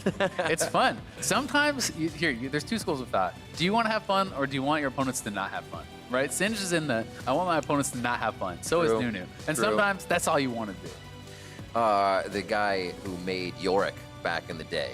It's fun. Sometimes, there's two schools of thought. Do you want to have fun, or do you want your opponents to not have fun? Right? Singe is in the, I want my opponents to not have fun. So True. is Nunu. And True. sometimes that's all you want to do. The guy who made Yorick back in the day,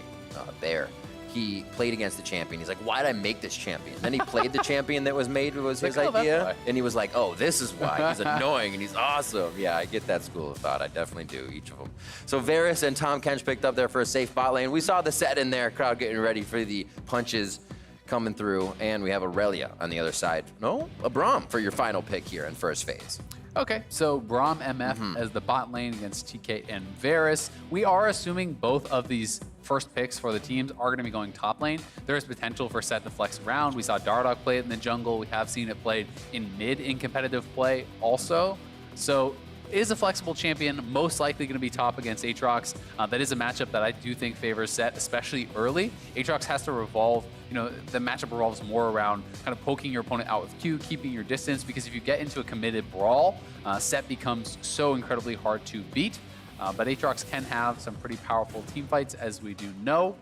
there, he played against the champion. He's like, why did I make this champion? Then he played the champion that was made, was his Like, oh, that's idea. why. And he was like, oh, this is why. He's annoying and he's awesome. Yeah, I get that school of thought. I definitely do, each of them. So Varus and Tom Kench picked up there for a safe bot lane. We saw the set in there, crowd getting ready for the punches coming through. And we have Aurelia on the other side. No, a Braum for your final pick here in first phase. Okay, so Braum MF as the bot lane against TK and Varus. We are assuming both of these first picks for the teams are going to be going top lane. There is potential for set to flex around. We saw Dardoch play it in the jungle. We have seen it played in mid in competitive play also. So it is a flexible champion, most likely going to be top against Aatrox. That is a matchup that I do think favors set, especially early. Aatrox has to revolve, the matchup revolves more around kind of poking your opponent out with Q, keeping your distance, because if you get into a committed brawl, set becomes so incredibly hard to beat. But Aatrox can have some pretty powerful team fights, as we do know.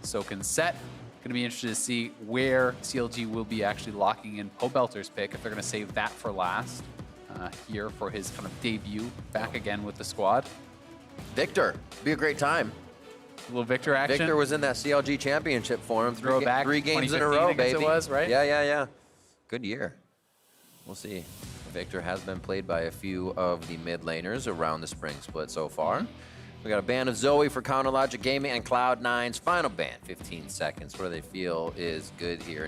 So can set. Going to be interested to see where CLG will be actually locking in Pobelter's pick, if they're going to save that for last. Here for his kind of debut back again with the squad. Victor, be a great time. A little Victor action. Victor was in that CLG championship for him. Throwback, Three games in a row, baby. It was, right? Yeah. Good year. We'll see. Victor has been played by a few of the mid laners around the spring split so far. We got a ban of Zoe for Counter Logic Gaming and Cloud9's final ban, 15 seconds. What do they feel is good here?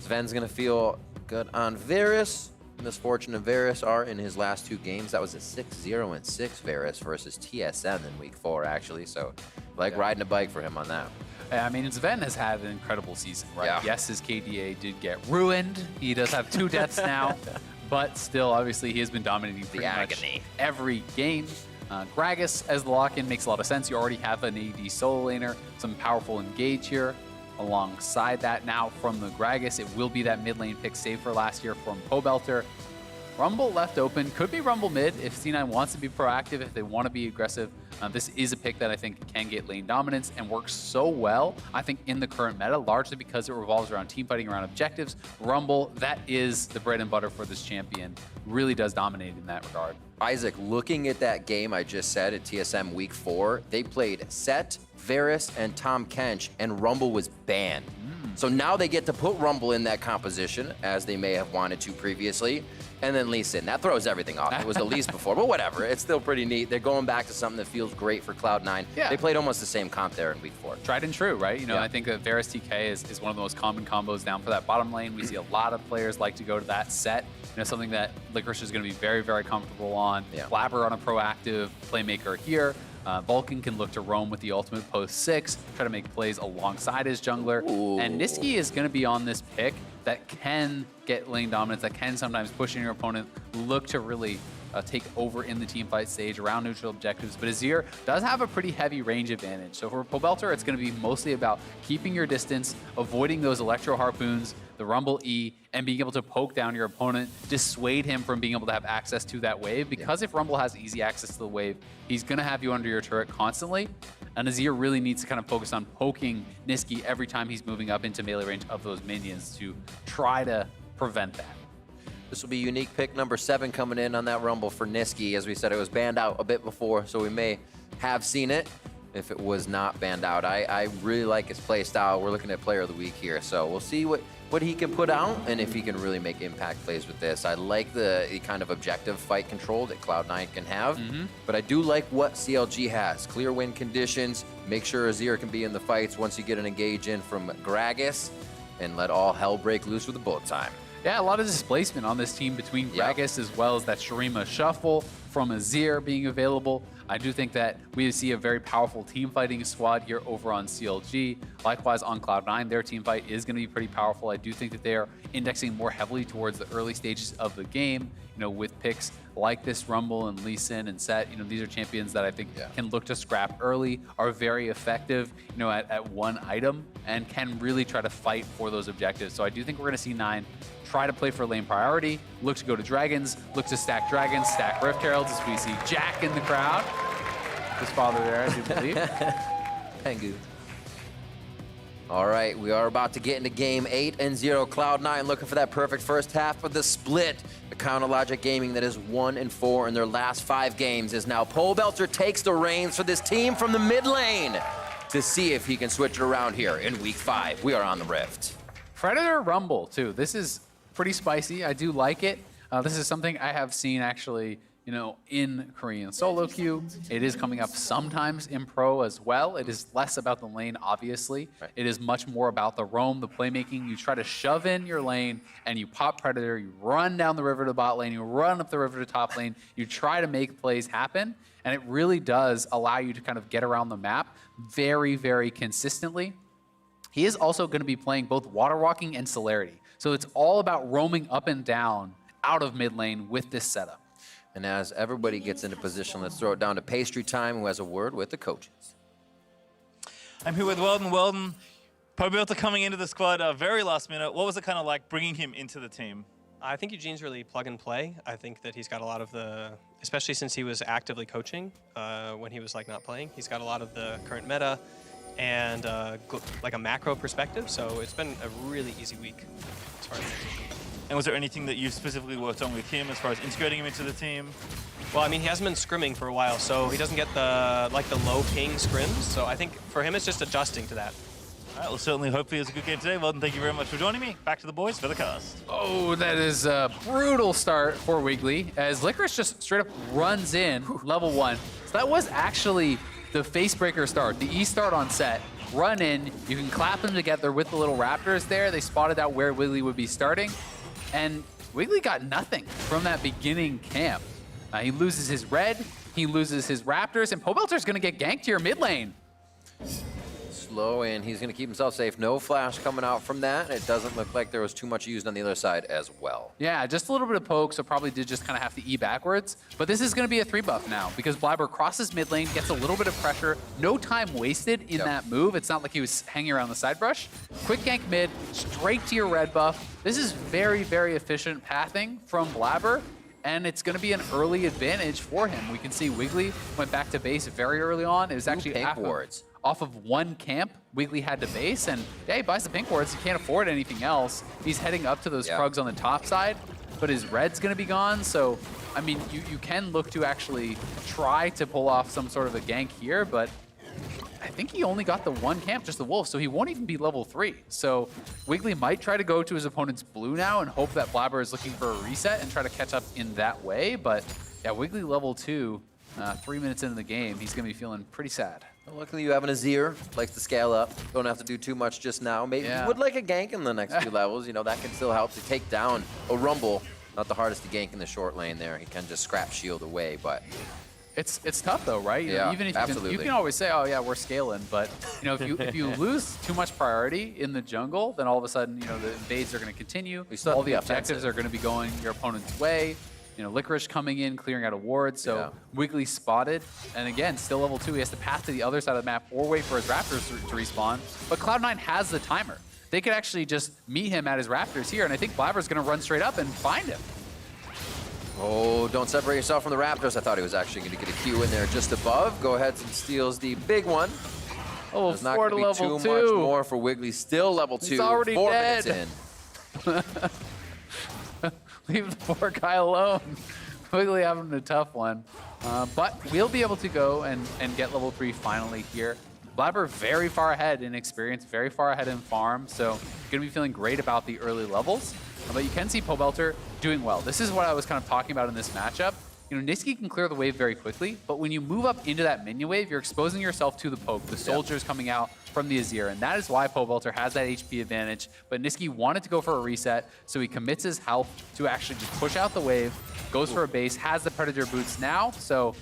Sven's going to feel good on Varus. Misfortune and Varus are in his last two games. That was a 6-0 and 6 Varus versus TSM in week 4, actually. So, riding a bike for him on that. I mean, Sven has had an incredible season, right? Yeah. Yes, his KDA did get ruined. He does have 2 deaths now, but still, obviously, he has been dominating pretty much every game. Gragas as the lock-in makes a lot of sense. You already have an AD solo laner, some powerful engage here. Alongside that now from the Gragas, it will be that mid lane pick saved for last year from Pobelter. Rumble left open, could be Rumble mid if C9 wants to be proactive, if they want to be aggressive. This is a pick that I think can get lane dominance and works so well, I think, in the current meta, largely because it revolves around team fighting around objectives. Rumble, that is the bread and butter for this champion, really does dominate in that regard. Isaac, looking at that game I just said at TSM week 4, they played Set, Varus, and Tom Kench, and Rumble was banned. So now they get to put Rumble in that composition, as they may have wanted to previously, and then Lee Sin. That throws everything off. It was Elise before, but whatever. It's still pretty neat. They're going back to something that feels great for Cloud9. Yeah. They played almost the same comp there in week 4. Tried and true, right? Yeah. I think that Varus TK is one of the most common combos down for that bottom lane. We see a lot of players like to go to that set. Something that Licorice is going to be very, very comfortable on. Yeah. Blabber on a proactive playmaker here. Vulcan can look to roam with the ultimate post 6, try to make plays alongside his jungler. Ooh. And Niski is going to be on this pick that can get lane dominance, that can sometimes push in your opponent, look to really take over in the team fight stage around neutral objectives. But Azir does have a pretty heavy range advantage. So for Pobelter, it's going to be mostly about keeping your distance, avoiding those electro harpoons, the Rumble E, and being able to poke down your opponent, dissuade him from being able to have access to that wave. Because if Rumble has easy access to the wave, he's going to have you under your turret constantly. And Azir really needs to kind of focus on poking Niski every time he's moving up into melee range of those minions to try to prevent that. This will be unique pick number 7 coming in on that Rumble for Niski. As we said, it was banned out a bit before, so we may have seen it if it was not banned out. I really like his play style. We're looking at player of the week here, so we'll see what he can put out and if he can really make impact plays with this. I like the kind of objective fight control that Cloud9 can have, but I do like what CLG has. Clear win conditions, make sure Azir can be in the fights once you get an engage in from Gragas, and let all hell break loose with the bullet time. Yeah, a lot of displacement on this team between Gragas as well as that Shurima shuffle from Azir being available. I do think that we see a very powerful team fighting squad here over on CLG. Likewise on Cloud9, their team fight is going to be pretty powerful. I do think that they're indexing more heavily towards the early stages of the game, with picks like this Rumble and Lee Sin and Set. These are champions that I think can look to scrap early, are very effective, at one item, and can really try to fight for those objectives. So I do think we're going to see 9 try to play for lane priority, look to go to dragons, look to stack dragons, stack Rift Heralds, as we see Jack in the crowd. His father there, I do believe. Pengu. All right, we are about to get into game 8 and 0. Cloud9 looking for that perfect first half of the split. The Counter Logic Gaming that is 1-4 in their last 5 games is now Pobelter takes the reins for this team from the mid lane to see if he can switch it around here in week 5. We are on the Rift. Predator Rumble, too. This is pretty spicy. I do like it. This is something I have seen actually, in Korean solo queue. It is coming up sometimes in pro as well. It is less about the lane, obviously. Right. It is much more about the roam, the playmaking. You try to shove in your lane and you pop Predator, you run down the river to bot lane, you run up the river to top lane, you try to make plays happen, and it really does allow you to kind of get around the map very, very consistently. He is also going to be playing both Water Walking and Celerity. So it's all about roaming up and down out of mid lane with this setup. And as everybody gets into position, let's throw it down to Pastry Time, who has a word with the coaches. I'm here with Weldon. Weldon, Pobelter coming into the squad very last minute. What was it kind of like bringing him into the team? I think Eugene's really plug and play. I think that he's got a lot of the, especially since he was actively coaching when he was not playing, he's got a lot of the current meta and like a macro perspective. So it's been a really easy week as far as And was there anything that you specifically worked on with him as far as integrating him into the team? Well, I mean, he hasn't been scrimming for a while, so he doesn't get the low ping scrims. So I think for him, it's just adjusting to that. All right, well, certainly, hopefully it was a good game today. Weldon, thank you very much for joining me. Back to the boys for the cast. Oh, that is a brutal start for Wiggly, as Licorice just straight up runs in level 1. So that was actually the Facebreaker start, the E start on set. Run in, you can clap them together with the little Raptors there. They spotted out where Wiggly would be starting. And Wiggly got nothing from that beginning camp. He loses his red, he loses his Raptors, and Pobelter's gonna get ganked here mid lane. Slow, and he's going to keep himself safe. No flash coming out from that. It doesn't look like there was too much used on the other side as well. Yeah, just a little bit of poke, so probably did just kind of have to E backwards. But this is going to be a 3-buff now, because Blabber crosses mid lane, gets a little bit of pressure. No time wasted in that move. It's not like he was hanging around the side brush. Quick gank mid, straight to your red buff. This is very, very efficient pathing from Blabber, and it's going to be an early advantage for him. We can see Wiggly went back to base very early on. It was actually pink wards. Off of one camp, Wiggly had to base, and yeah, he buys the pink wards. He can't afford anything else. He's heading up to those Krugs on the top side, but his red's gonna be gone. So, I mean, you can look to actually try to pull off some sort of a gank here, but I think he only got the one camp, just the wolf, so he won't even be level 3. So Wiggly might try to go to his opponent's blue now and hope that Blabber is looking for a reset and try to catch up in that way. But yeah, Wiggly level 2, 3 minutes into the game, he's gonna be feeling pretty sad. Well, luckily you have an Azir, likes to scale up. Don't have to do too much just now. Maybe you would like a gank in the next few levels. That can still help to take down a Rumble. Not the hardest to gank in the short lane there. He can just scrap shield away, but... It's tough though, right? Even if you can always say, oh yeah, we're scaling, but if you lose too much priority in the jungle, then all of a sudden, the invades are going to continue. All the objectives are going to be going your opponent's way. Licorice coming in, clearing out a ward, so Wiggly spotted. And again, still level 2, he has to pass to the other side of the map or wait for his Raptors to respawn. But Cloud9 has the timer. They could actually just meet him at his Raptors here, and I think Blabber's going to run straight up and find him. Oh, don't separate yourself from the Raptors. I thought he was actually going to get a Q in there just above. Go ahead and steals the big one. Oh, There's not going to be level too 2. much more for Wiggly. Still level 2. He's already 4 dead. minutes in. Leave the poor guy alone. Wiggly having a tough one. But we'll be able to go and get level 3 finally here. Blabber very far ahead in experience, very far ahead in farm, so going to be feeling great about the early levels. But you can see Pobelter doing well. This is what I was kind of talking about in this matchup. Nisqy can clear the wave very quickly, but when you move up into that minion wave, you're exposing yourself to the poke, the soldiers coming out from the Azir, and that is why Pobelter has that HP advantage. But Nisqy wanted to go for a reset, so he commits his health to actually just push out the wave, goes for a base, has the Predator boots now, so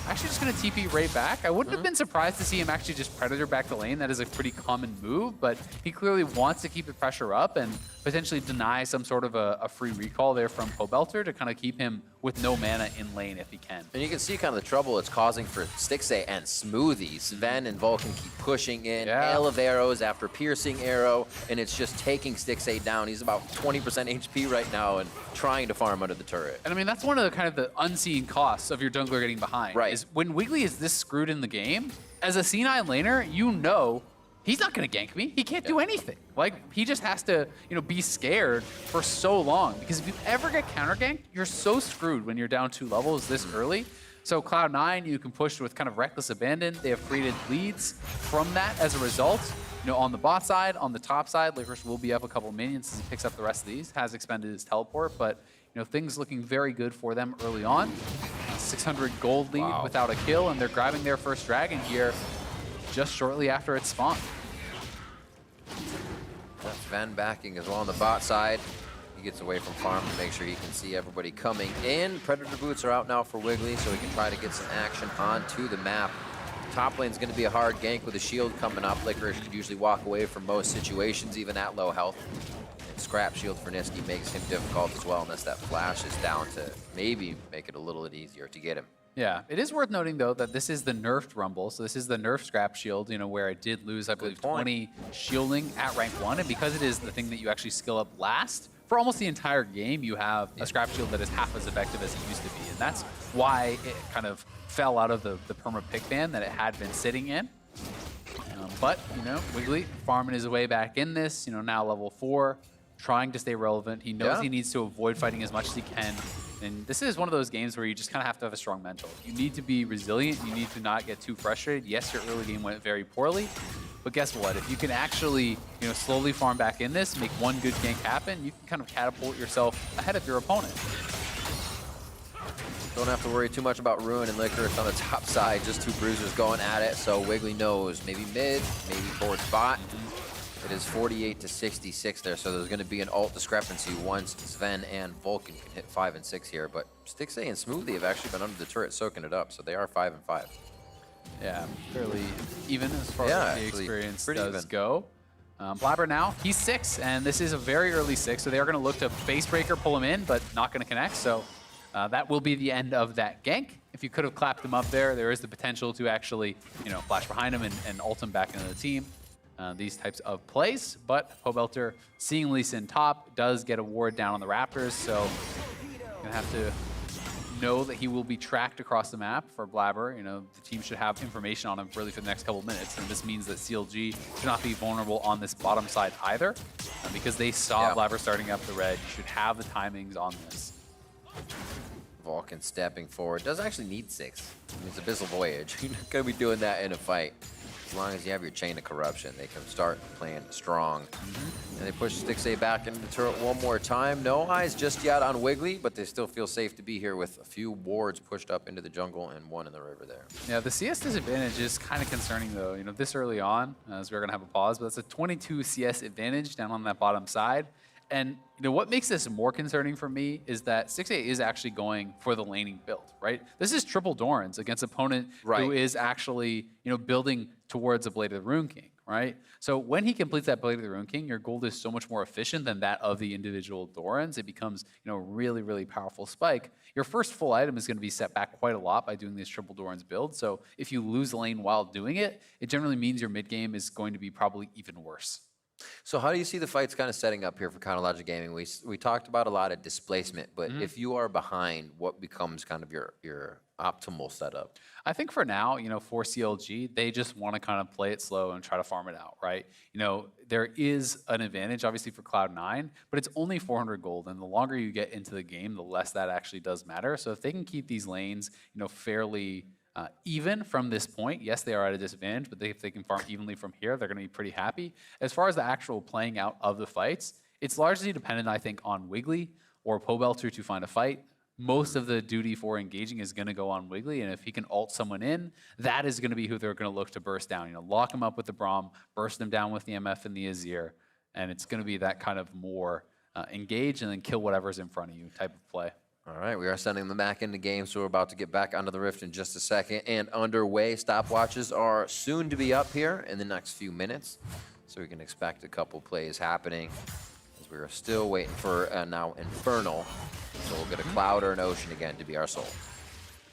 actually just going to TP right back. I wouldn't have been surprised to see him actually just Predator back the lane. That is a pretty common move, but he clearly wants to keep the pressure up and potentially deny some sort of a free recall there from Pobelter to kind of keep him with no mana in lane if he can. And you can see kind of the trouble it's causing for Stixxay and Smoothie. Sven and Vulcan keep pushing in, hail of arrows after piercing arrow, and it's just taking Stixxay down. He's about 20% HP right now and trying to farm under the turret. And I mean, that's one of the kind of the unseen costs of your jungler getting behind. Right. Is when Wiggly is this screwed in the game, as a C9 laner, he's not going to gank me. He can't do anything. Like, he just has to, be scared for so long. Because if you ever get counter ganked, you're so screwed when you're down 2 levels this early. So Cloud9, you can push with kind of reckless abandon. They have created leads from that as a result. On the bot side, on the top side, Licorice will be up a couple minions as he picks up the rest of these. Has expended his teleport, but things looking very good for them early on. 600 gold lead without a kill, and they're grabbing their first dragon here just shortly after it spawned. That's Sven backing as well on the bot side. He gets away from farm to make sure he can see everybody coming in. Predator boots are out now for Wiggly, so he can try to get some action onto the map. Top lane's going to be a hard gank with a shield coming up. Licorice could usually walk away from most situations, even at low health. And scrap shield for Nisqy makes him difficult as well, unless that flash is down to maybe make it a little bit easier to get him. Yeah, it is worth noting, though, that this is the nerfed Rumble. So this is the nerfed scrap shield, where it did lose, I believe, 20 shielding at rank 1. And because it is the thing that you actually skill up last, for almost the entire game, you have a scrap shield that is half as effective as it used to be. And that's why it kind of fell out of the perma pick ban that it had been sitting in. But, Wiggly farming his way back in this, now level 4, trying to stay relevant. He knows he needs to avoid fighting as much as he can. And this is one of those games where you just kind of have to have a strong mental. You need to be resilient. You need to not get too frustrated. Yes, your early game went very poorly. But guess what? If you can actually, slowly farm back in this, make one good gank happen, you can kind of catapult yourself ahead of your opponent. Don't have to worry too much about Ruin and Licorice on the top side. Just 2 bruisers going at it. So Wiggly knows maybe mid, maybe towards bot. It is 48 to 66 there, so there's going to be an ult discrepancy once Sven and Vulcan can hit 5 and 6 here. But Stixxay and Smoothie have actually been under the turret soaking it up, so they are 5 and 5. Yeah, fairly even as far as the experience does go. Blabber now, he's 6, and this is a very early 6, so they are going to look to base breaker, pull him in, but not going to connect. So that will be the end of that gank. If you could have clapped him up there, there is the potential to actually, flash behind him and ult him back into the team. These types of plays, but Pobelter, seeing Lee Sin top, does get a ward down on the Raptors, so gonna have to know that he will be tracked across the map for Blabber. The team should have information on him really for the next couple of minutes, and this means that CLG should not be vulnerable on this bottom side either, because they saw Blabber starting up the red. You should have the timings on this. Vulcan stepping forward. Does actually need 6. I mean, it's Abyssal Voyage. You're not going to be doing that in a fight. As long as you have your Chain of Corruption, they can start playing strong. And they push Stixxay back into the turret one more time. No eyes just yet on Wiggly, but they still feel safe to be here with a few wards pushed up into the jungle and 1 in the river there. Yeah, the CS disadvantage is kind of concerning, though. This early on, as we're going to have a pause, but it's a 22 CS advantage down on that bottom side. And what makes this more concerning for me is that Stixxay is actually going for the laning build, right? This is triple Dorans against an opponent who is actually, building towards a Blade of the Rune King, right? So when he completes that Blade of the Rune King, your gold is so much more efficient than that of the individual Dorans. It becomes, really, really powerful spike. Your first full item is going to be set back quite a lot by doing this triple Dorans build. So if you lose lane while doing it, it generally means your mid game is going to be probably even worse. So how do you see the fights kind of setting up here for Chronologic Gaming? We talked about a lot of displacement, but if you are behind, what becomes kind of your optimal setup? I think for now, for CLG, they just want to kind of play it slow and try to farm it out, right? There is an advantage, obviously, for Cloud9, but it's only 400 gold, and the longer you get into the game, the less that actually does matter. So if they can keep these lanes, fairly even from this point, yes, they are at a disadvantage, but if they can farm evenly from here, they're going to be pretty happy. As far as the actual playing out of the fights, it's largely dependent, I think, on Wiggly or Pobelter to find a fight. Most of the duty for engaging is going to go on Wiggly, and if he can ult someone in, that is going to be who they're going to look to burst down. Lock him up with the Braum, burst them down with the MF and the Azir, and it's going to be that kind of more engage and then kill whatever's in front of you type of play. All right, we are sending them back into game, so we're about to get back onto the Rift in just a second. And underway, stopwatches are soon to be up here in the next few minutes. So we can expect a couple plays happening as we are still waiting for now Infernal. So we'll get a Cloud or an Ocean again to be our soul.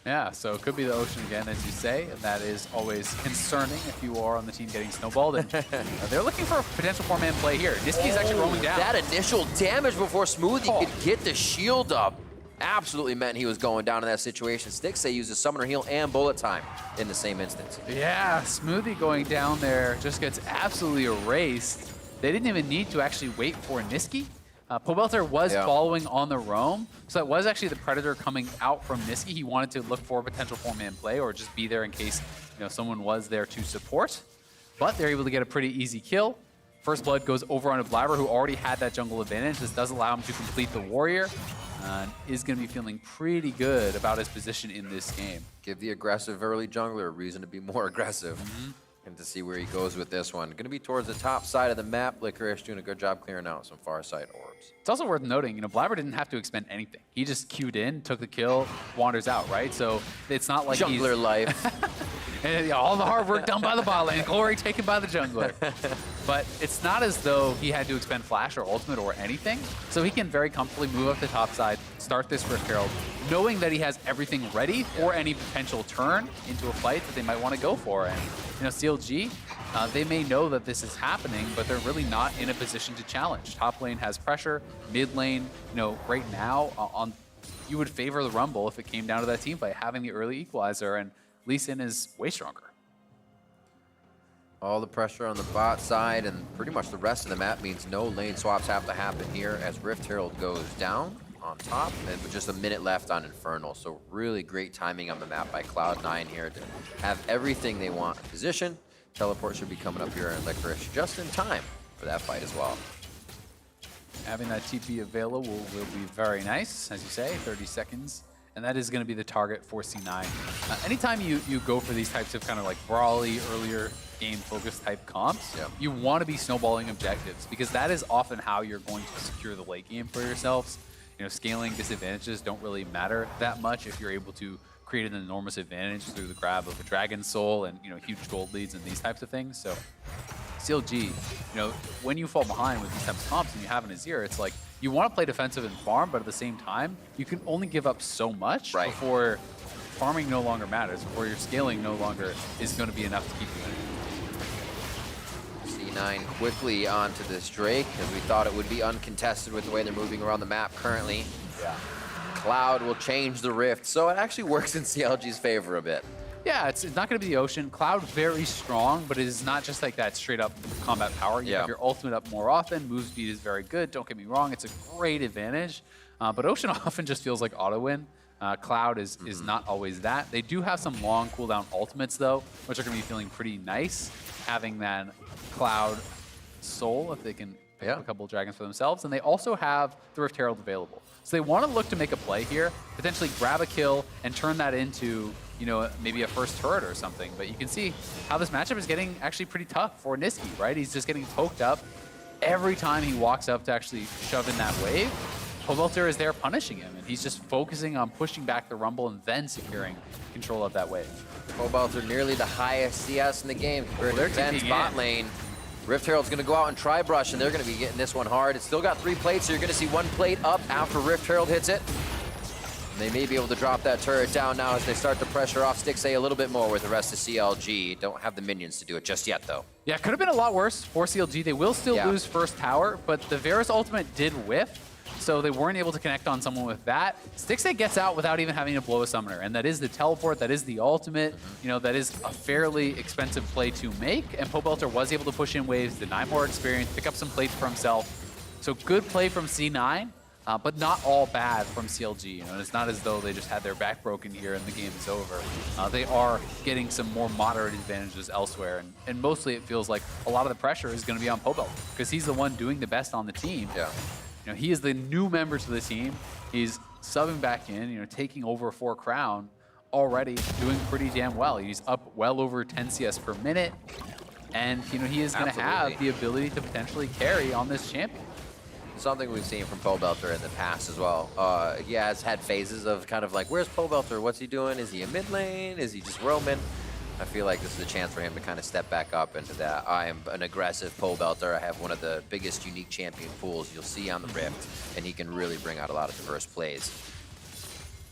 Yeah, so it could be the Ocean again, as you say, and that is always concerning if you are on the team getting snowballed. And they're looking for a potential 4-man play here. Nisqy is actually roaming down. That initial damage before Smoothie could get the shield up. absolutely meant he was going down in that situation. Stixxay uses Summoner Heal and Bullet Time in the same instance. Yeah, Smoothie going down there just gets absolutely erased. They didn't even need to actually wait for Niski. Pobelter was following on the roam, so it was actually the Predator coming out from Niski. He wanted to look for a potential 4-man play or just be there in case someone was there to support. But they're able to get a pretty easy kill. First Blood goes over on a Blabber, who already had that jungle advantage. This does allow him to complete the Warrior. Is going to be feeling pretty good about his position in this game. Give the aggressive early jungler a reason to be more aggressive. And to see where he goes with this one. Going to be towards the top side of the map. Licorice doing a good job clearing out some far side orbs. It's also worth noting, Blabber didn't have to expend anything. He just queued in, took the kill, wanders out, right? So it's not like Jungler life. And, all the hard work done by the bot lane, glory taken by the jungler. But it's not as though he had to expend flash or ultimate or anything. So he can very comfortably move up the top side, start this Rift Herald, knowing that he has everything ready for any potential turn into a fight that they might want to go for. And CLG, they may know that this is happening, but they're really not in a position to challenge. Top lane has pressure, mid lane, right now, you would favor the Rumble if it came down to that team fight, having the early equalizer, and Lee Sin is way stronger. All the pressure on the bot side and pretty much the rest of the map means no lane swaps have to happen here as Rift Herald goes down on top, and with just a minute left on Infernal. So really great timing on the map by Cloud9 here to have everything they want in position. Teleport should be coming up here in Licorice just in time for that fight as well. Having that TP available will be very nice, as you say, 30 seconds. And that is going to be the target for C9. Anytime you go for these types of kind of like brawly, earlier game focused type comps, you want to be snowballing objectives, because that is often how you're going to secure the late game for yourselves. Scaling disadvantages don't really matter that much if you're able to create an enormous advantage through the grab of a Dragon Soul and huge gold leads and these types of things. So CLG, when you fall behind with these types of comps and you have an Azir, it's like you want to play defensive and farm, but at the same time, you can only give up so much before farming no longer matters, before your scaling no longer is going to be enough to keep you in it. C9 quickly onto this Drake, as we thought it would be uncontested with the way they're moving around the map currently. Cloud will change the Rift, so it actually works in CLG's favor a bit. Yeah, it's not going to be the Ocean. Cloud very strong, but it is not just like that straight up combat power. You have your ultimate up more often. Move speed is very good. Don't get me wrong, it's a great advantage. But Ocean often just feels like auto win. Cloud is not always that. They do have some long cooldown ultimates though, which are going to be feeling pretty nice. Having that Cloud Soul, if they can pick up a couple of dragons for themselves. And they also have the Rift Herald available. So they want to look to make a play here, potentially grab a kill and turn that into maybe a first turret or something. But you can see how this matchup is getting actually pretty tough for Niski, right? He's just getting poked up every time he walks up to actually shove in that wave. Pobelter is there punishing him, and he's just focusing on pushing back the Rumble and then securing control of that wave. Pobelter nearly the highest CS in the game compared to Zen's bot lane. Rift Herald's going to go out and try brush, and they're going to be getting this one hard. It's still got 3 plates, so you're going to see 1 plate up after Rift Herald hits it. And they may be able to drop that turret down now as they start to pressure off Stixxay a little bit more with the rest of CLG. Don't have the minions to do it just yet, though. Yeah, could have been a lot worse for CLG. They will still lose first tower, but the Varus ultimate did whiff, so they weren't able to connect on someone with that. Stixxay gets out without even having to blow a summoner, and that is the teleport, that is the ultimate. That is a fairly expensive play to make, and Pobelter was able to push in waves, deny more experience, pick up some plates for himself. So good play from C9. But not all bad from CLG. It's not as though they just had their back broken here and the game is over. They are getting some more moderate advantages elsewhere, and mostly it feels like a lot of the pressure is going to be on Pobelter because he's the one doing the best on the team. He is the new member to the team. He's subbing back in, taking over for Crown, already doing pretty damn well. He's up well over 10 CS per minute, and he is going to have the ability to potentially carry on this champion. Something we've seen from Pobelter in the past as well. He has had phases of kind of like, where's Pobelter? What's he doing? Is he in mid lane? Is he just roaming? I feel like this is a chance for him to kind of step back up into that. I am an aggressive Pobelter. I have one of the biggest unique champion pools you'll see on the Rift, and he can really bring out a lot of diverse plays.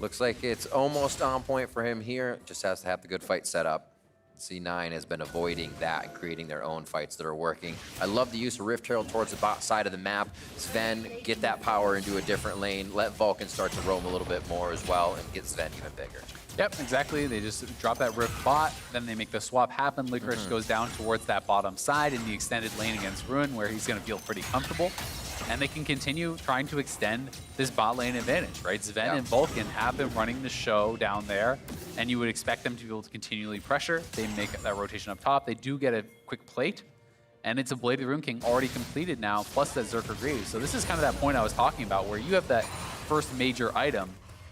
Looks like it's almost on point for him here. Just has to have the good fight set up. C9 has been avoiding that and creating their own fights that are working. I love the use of Rift Herald towards the bot side of the map. Sven, get that power into a different lane. Let Vulcan start to roam a little bit more as well and get Sven even bigger. Yep, exactly. They just drop that Rift bot, then they make the swap happen. Licorice goes down towards that bottom side in the extended lane against Ruin, where he's going to feel pretty comfortable. And they can continue trying to extend this bot lane advantage, right? Sven and Vulcan have been running the show down there, and you would expect them to be able to continually pressure. They make that rotation up top. They do get a quick plate, and it's a Blade of the Rune King already completed now, plus that Zerker Greaves. So this is kind of that point I was talking about, where you have that first major item,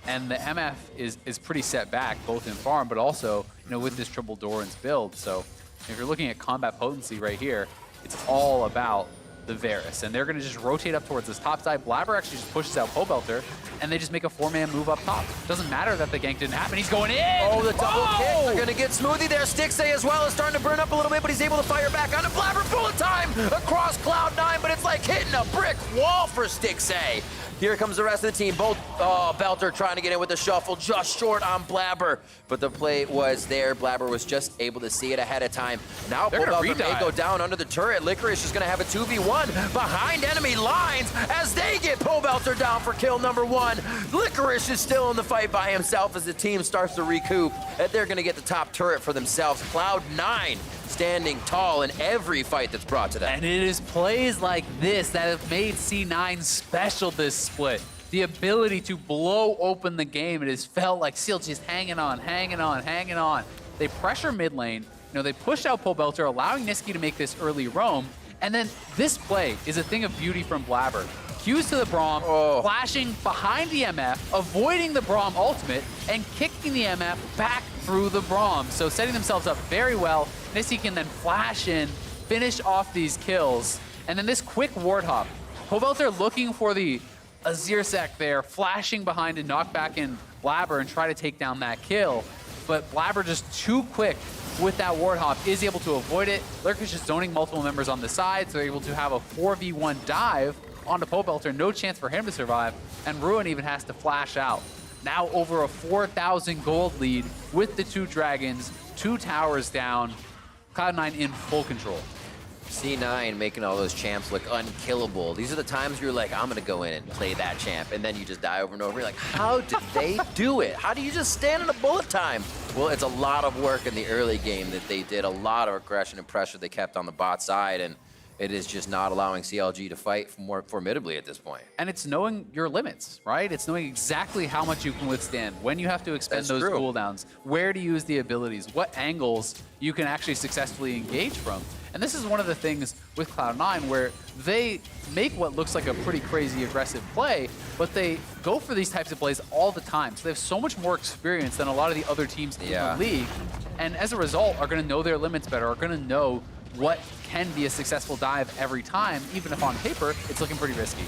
and the MF is pretty set back, both in farm, but also, you know, with this triple Doran's build. So if you're looking at combat potency right here, it's all about the Varus, and they're going to just rotate up towards this top side. Blabber actually just pushes out Pobelter, and they just make a 4-man move up top. Doesn't matter that the gank didn't happen. He's going in! Oh, the double kick. They're going to get Smoothie there. Stixay as well is starting to burn up a little bit, but he's able to fire back onto Blabber. Bullet time across Cloud9, but it's like hitting a brick wall for Stixay. Here comes the rest of the team. Both Belter trying to get in with the shuffle, just short on Blabber. But the play was there. Blabber was just able to see it ahead of time. Now Belter may go down under the turret. Licorice is going to have a 2v1 behind enemy lines as they get Pobelter down for kill number 1. Licorice is still in the fight by himself as the team starts to recoup. And they're going to get the top turret for themselves. Cloud9 standing tall in every fight that's brought to them. And it is plays like this that have made C9 special this split. The ability to blow open the game. It has felt like CLG is hanging on, hanging on, hanging on. They pressure mid lane. You know, they push out Pobelter, allowing Nisqy to make this early roam. And then this play is a thing of beauty from Blabber. Q's to the Braum, flashing behind the MF, avoiding the Braum ultimate, and kicking the MF back through the Braum. So setting themselves up very well. Nisqy can then flash in, finish off these kills, and then this quick ward hop. Pobelter looking for the Azir Sec there, flashing behind and knock back in Blabber and try to take down that kill. But Blabber just too quick with that ward hop, is able to avoid it. Licorice is zoning multiple members on the side, so they're able to have a 4v1 dive onto Pobelter. No chance for him to survive, and Ruin even has to flash out. Now over a 4,000 gold lead with the 2 dragons, 2 towers down, Cloud9 in full control. C9 making all those champs look unkillable. These are the times you're like, I'm going to go in and play that champ, and then you just die over and over. You're like, how did they do it? How do you just stand in a bullet time? Well, it's a lot of work in the early game that they did, a lot of aggression and pressure they kept on the bot side, and it is just not allowing CLG to fight more formidably at this point. And it's knowing your limits, right? It's knowing exactly how much you can withstand, when you have to expend those cooldowns, where to use the abilities, what angles you can actually successfully engage from. And this is one of the things with Cloud9 where they make what looks like a pretty crazy aggressive play, but they go for these types of plays all the time. So they have so much more experience than a lot of the other teams in the league. And as a result, are going to know their limits better, are going to know what can be a successful dive every time, even if on paper, it's looking pretty risky.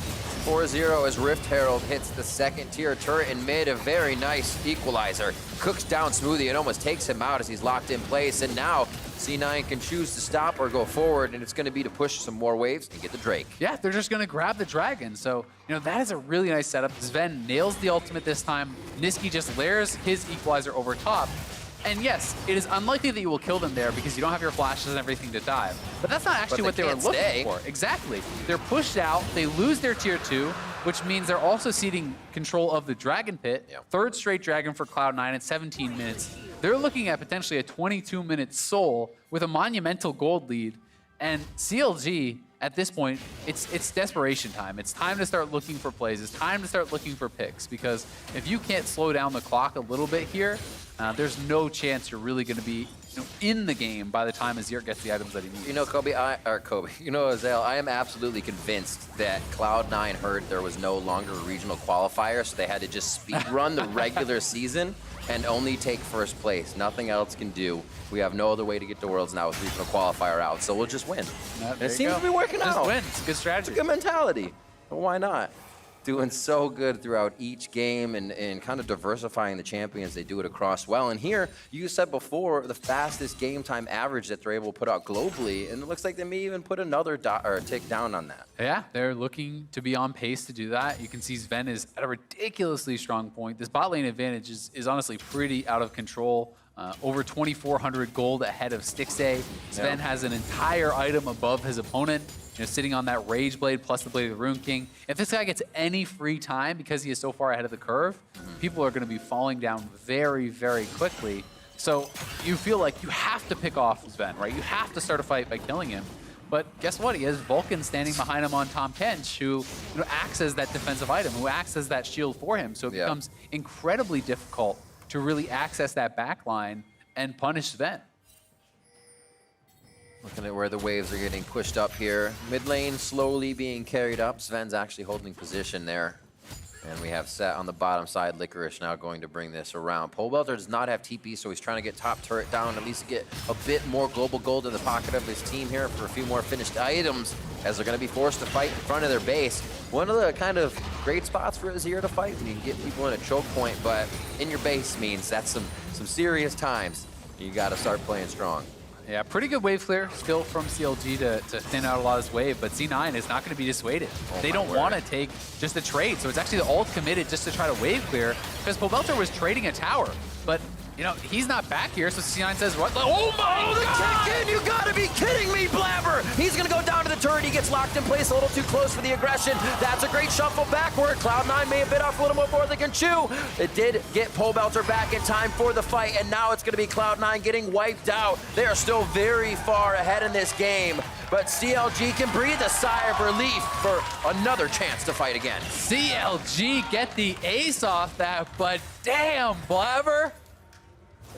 4-0 as Rift Herald hits the 2nd tier turret in mid, a very nice equalizer. Cooks down Smoothie and almost takes him out as he's locked in place, and now C9 can choose to stop or go forward, and it's going to be to push some more waves and get the Drake. Yeah, they're just going to grab the dragon. So, you know, that is a really nice setup. Sven nails the ultimate this time. Nisqy just layers his equalizer over top. And yes, it is unlikely that you will kill them there because you don't have your flashes and everything to dive. But that's not actually what they were looking for. Exactly. They're pushed out, they lose their tier 2, which means they're also ceding control of the Dragon Pit. 3rd straight Dragon for Cloud9 at 17 minutes. They're looking at potentially a 22-minute Soul with a monumental gold lead. And CLG, at this point, it's desperation time. It's time to start looking for plays. It's time to start looking for picks, because if you can't slow down the clock a little bit here, there's no chance you're really going to be in the game by the time Azir gets the items that he needs. You know, Azale, I am absolutely convinced that Cloud9 heard there was no longer a regional qualifier, so they had to just speed run the regular season and only take 1st place. Nothing else can do. We have no other way to get to Worlds now with regional qualifier out, so we'll just win. And it seems to be working out. Just win. It's a good strategy. It's a good mentality. Well, why not? Doing so good throughout each game and kind of diversifying the champions. They do it across well. And here, you said before, the fastest game time average that they're able to put out globally, and it looks like they may even put another tick down on that. Yeah, they're looking to be on pace to do that. You can see Sven is at a ridiculously strong point. This bot lane advantage is honestly pretty out of control. over 2,400 gold ahead of Stixay. Sven has an entire item above his opponent, sitting on that Rage Blade plus the Blade of the Rune King. If this guy gets any free time because he is so far ahead of the curve, people are going to be falling down very, very quickly. So you feel like you have to pick off Sven, right? You have to start a fight by killing him. But guess what? He has Vulcan standing behind him on Tom Kench, who acts as that defensive item, who acts as that shield for him. So it becomes incredibly difficult to really access that back line and punish Sven. Looking at where the waves are getting pushed up here. Mid lane slowly being carried up. Sven's actually holding position there. And we have Set on the bottom side. Licorice now going to bring this around. Pole Belter does not have TP, so he's trying to get top turret down, at least get a bit more global gold in the pocket of his team here for a few more finished items, as they're going to be forced to fight in front of their base. One of the kind of great spots for Azir to fight when you can get people in a choke point, but in your base means that's some serious times. You got to start playing strong. Yeah, pretty good wave clear still from CLG to thin out a lot of his wave, but C9 is not going to be dissuaded. They don't want to take just a trade, so it's actually the ult committed just to try to wave clear, because Pobelter was trading a tower, but he's not back here, so C9 says, what? Oh my God! Kick in! You gotta be kidding me, Blabber! He's gonna go down to the turret, he gets locked in place a little too close for the aggression. That's a great shuffle backward. Cloud9 may have bit off a little more than can chew. It did get Pobelter back in time for the fight, and now it's gonna be Cloud9 getting wiped out. They are still very far ahead in this game, but CLG can breathe a sigh of relief for another chance to fight again. CLG get the ace off that, but damn, Blabber.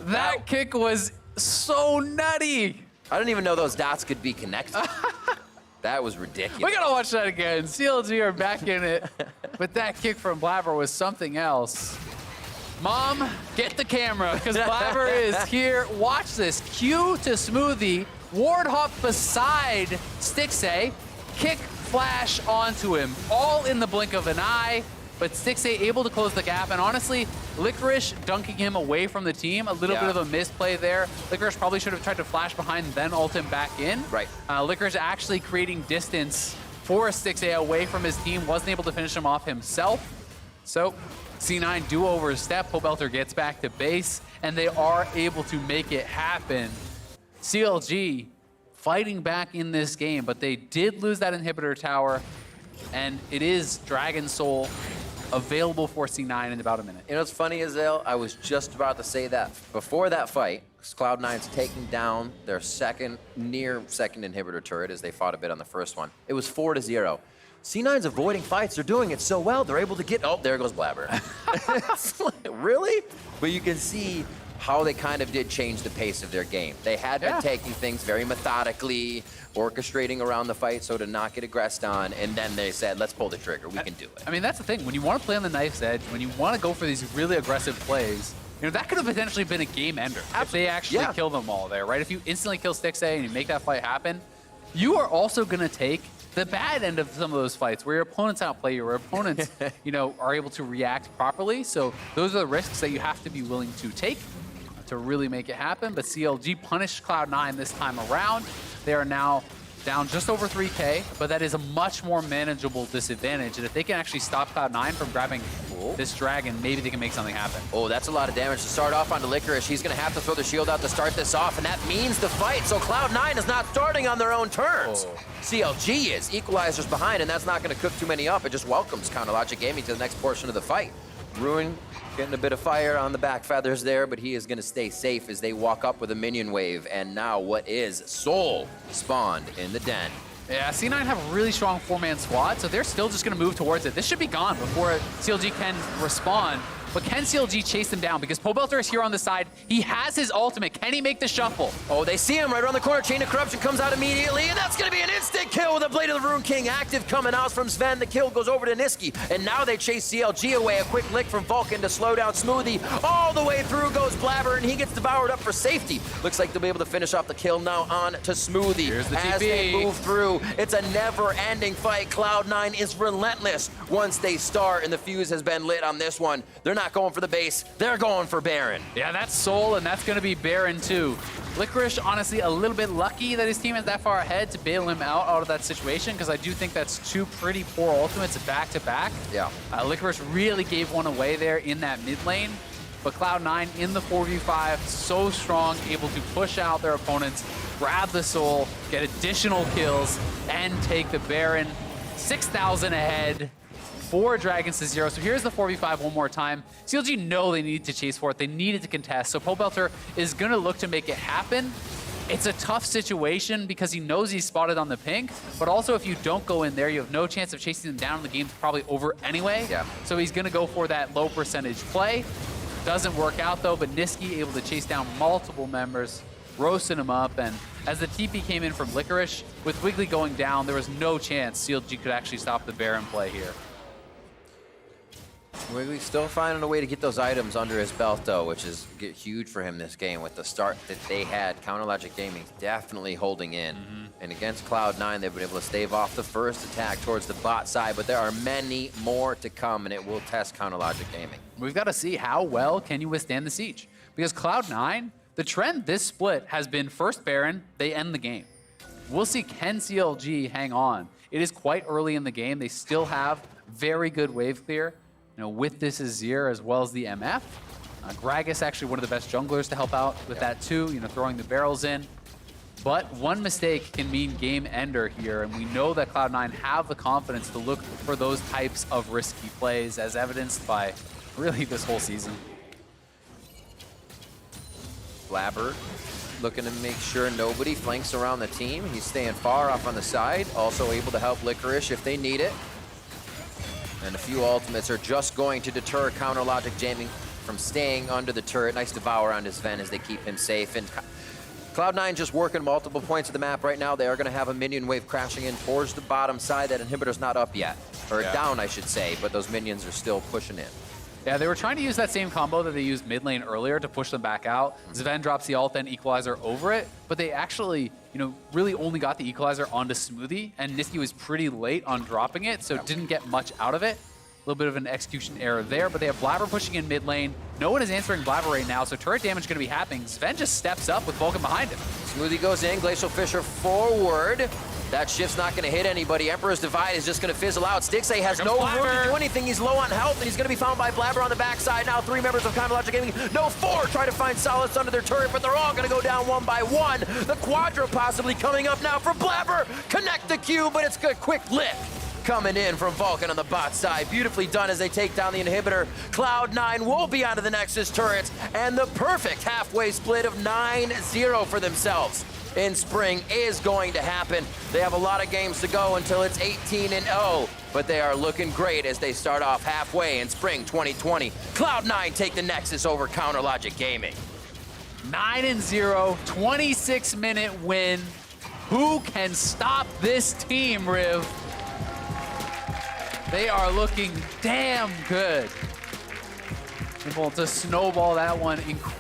That kick was so nutty. I didn't even know those dots could be connected. That was ridiculous. We gotta watch that again. CLG are back in it, but that kick from Blabber was something else. Mom, get the camera, because Blabber is here. Watch this. Q to Smoothie, ward hop beside Stixay, kick flash onto him, all in the blink of an eye. But Stixay able to close the gap, and honestly, Licorice dunking him away from the team, a little bit of a misplay there. Licorice probably should have tried to flash behind and then ult him back in. Right. Licorice actually creating distance for Stixay away from his team, wasn't able to finish him off himself. So C9 do overstep, Pobelter gets back to base, and they are able to make it happen. CLG fighting back in this game, but they did lose that inhibitor tower, and it is Dragon Soul available for C9 in about a minute. You know what's funny, Azale? I was just about to say that. Before that fight, Cloud9's taking down their near second inhibitor turret as they fought a bit on the first one. It was 4-0. C9's avoiding fights. They're doing it so well. They're able to get... Oh, there goes Blabber. Really? But you can see how they kind of did change the pace of their game. They had been taking things very methodically, orchestrating around the fight so to not get aggressed on, and then they said, let's pull the trigger, we can do it. I mean, that's the thing. When you want to play on the knife's edge, when you want to go for these really aggressive plays, that could have potentially been a game ender if they actually kill them all there, right? If you instantly kill Stixay and you make that fight happen, you are also going to take the bad end of some of those fights where your opponents outplay you, where opponents, are able to react properly. So those are the risks that you have to be willing to take to really make it happen. But CLG punished Cloud9 this time around. They are now down just over 3K, but that is a much more manageable disadvantage. And if they can actually stop Cloud9 from grabbing this dragon, maybe they can make something happen. Oh, that's a lot of damage to start off onto Licorice. He's going to have to throw the shield out to start this off, and that means the fight. So Cloud9 is not starting on their own terms. CLG is. Equalizer's behind, and that's not going to cook too many up. It just welcomes Counter Logic Gaming to the next portion of the fight. Ruin getting a bit of fire on the back feathers there, but he is going to stay safe as they walk up with a minion wave. And now what is Soul spawned in the den. Yeah, C9 have a really strong four-man squad, so they're still just going to move towards it. This should be gone before CLG can respond. But can CLG chase them down? Because Pobelter is here on the side. He has his ultimate. Can he make the shuffle? Oh, they see him right around the corner. Chain of Corruption comes out immediately, and that's going to be an instant kill with a Blade of the Rune King active coming out from Sven. The kill goes over to Niski, and now they chase CLG away. A quick lick from Vulcan to slow down Smoothie. All the way through goes Blabber, and he gets devoured up for safety. Looks like they'll be able to finish off the kill now on to Smoothie. Here's the TP. As they move through, it's a never-ending fight. Cloud9 is relentless once they start, and the fuse has been lit on this one. They're not going for the base. They're going for Baron. Yeah, that's Soul, and that's going to be Baron too. Licorice, honestly, a little bit lucky that his team is that far ahead to bail him out of that situation, because I do think that's two pretty poor ultimates back-to-back. Yeah. Licorice really gave one away there in that mid lane, but Cloud9 in the 4v5, so strong, able to push out their opponents, grab the soul, get additional kills, and take the Baron 6,000 ahead. 4 Dragons to 0. So here's the 4v5 one more time. CLG know they need to chase for it. They needed to contest. So Pobelter is going to look to make it happen. It's a tough situation because he knows he's spotted on the pink, but also if you don't go in there, you have no chance of chasing them down. The game's probably over anyway. Yeah. So he's going to go for that low percentage play. Doesn't work out though, but Niski able to chase down multiple members, roasting him up. And as the TP came in from Licorice, with Wiggly going down, there was no chance CLG could actually stop the Baron play here. Wiggly still finding a way to get those items under his belt, though, which is huge for him this game. With the start that they had, Counter Logic Gaming definitely holding in. And against Cloud9, they've been able to stave off the first attack towards the bot side, but there are many more to come, and it will test Counter Logic Gaming. We've got to see how well can you withstand the siege. Because Cloud9, the trend this split has been first Baron, they end the game. We'll see, can CLG hang on? It is quite early in the game. They still have very good wave clear. You know, with this Azir as well as the MF. Gragas actually one of the best junglers to help out with that too, you know, throwing the barrels in. But one mistake can mean game ender here, and we know that Cloud9 have the confidence to look for those types of risky plays, as evidenced by really this whole season. Blabber looking to make sure nobody flanks around the team. He's staying far off on the side, also able to help Licorice if they need it. And a few ultimates are just going to deter Counter Logic Gaming from staying under the turret. Nice devour on his Ven as they keep him safe. And Cloud9 just working multiple points of the map right now. They are going to have a minion wave crashing in towards the bottom side. That inhibitor's not up yet, or down, I should say, but those minions are still pushing in. Yeah, they were trying to use that same combo that they used mid lane earlier to push them back out. Zven drops the ult, then Equalizer over it, but they actually, you know, really only got the Equalizer onto Smoothie, and Niski was pretty late on dropping it, so didn't get much out of it. A little bit of an execution error there, but they have Blabber pushing in mid lane. No one is answering Blabber right now, so turret damage going to be happening. Zven just steps up with Vulcan behind him. Smoothie goes in, Glacial Fisher forward. That shift's not going to hit anybody. Emperor's Divide is just going to fizzle out. Stixay has no room to do anything. He's low on health, and he's going to be found by Blabber on the backside. Now 3 members of Counter Logic Gaming, no 4, try to find solace under their turret, but they're all going to go down one by one. The Quadra possibly coming up now for Blabber. Connect the Q, but it's a quick lick coming in from Vulcan on the bot side. Beautifully done as they take down the inhibitor. Cloud9 will be onto the Nexus turrets, and the perfect halfway split of 9-0 for themselves in Spring is going to happen. They have a lot of games to go until it's 18-0, but they are looking great as they start off halfway in Spring 2020. Cloud9 take the Nexus over Counter Logic Gaming. 9-0, 26-minute win. Who can stop this team, Riv? They are looking damn good. Able to snowball that one incredibly.